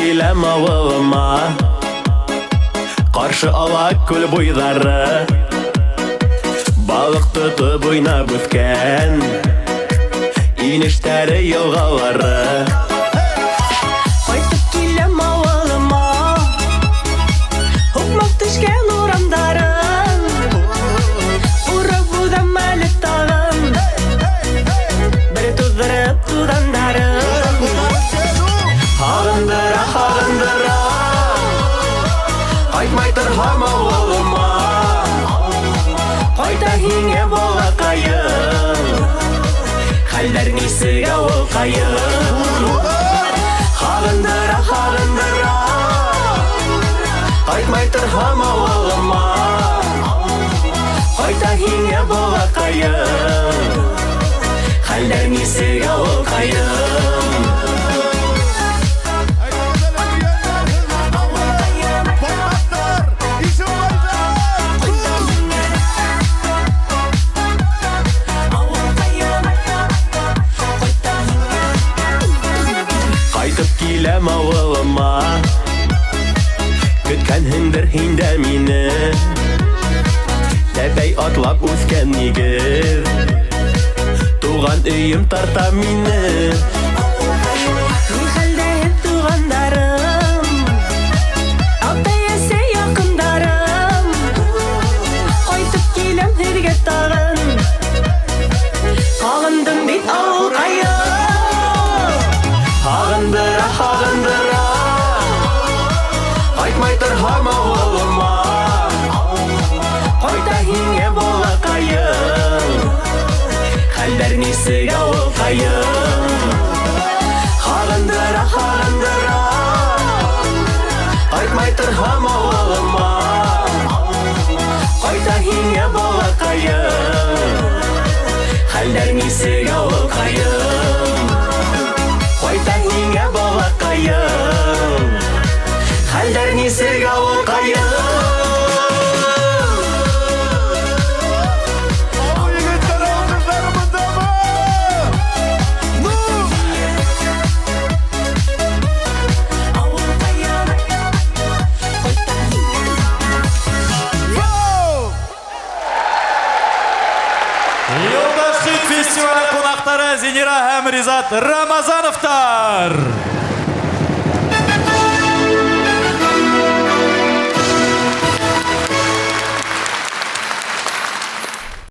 келем авылыма, қаршы ала көл бойдары, балық тұтып ойнап өткен инештері елғалары. Қайтып келем ауылыма, ұқмақ түшкен ұрамдарын, ұрып ұдам әлі тағын, бір тұздырып тұдандарын. Ағындыра, ағындыра, қайтмай тұрғам ауылыма, Қайта хиңе бола қайын, хәлдер несіге ол қайын. Ағындыра, ағындыра, қайтмай тұрғам ауылыма, Қайта хиңе бола қайын, хәлдер несіге ол қайын. Қайтып келем ауылыма, күткен хіндір хинде мені, тәпәй атлап өскен негіз, туған үйім тарта мені. Мен хәлдәйіп туғандарым, алтай әсе яқындарым, Қайтып келем herге тағын, Ағындым бит ауыл қайын. Ағындыра, ағындыра, қайтмай тұрғам ауылыма, Қайта хиңе бола қайын, хәлдер несіге ол қайын. Ағындыра, ағындыра, қайтмай тұрғам ауылыма, Қайта хиңе бола қайын, хәлдер несіге ол қайын. Қайта хиңе бола қайын, хәлдер несіге ол қайын. Елдаш хит фестивалі қонақтары Зенира һәм Ризат Рамазановтар.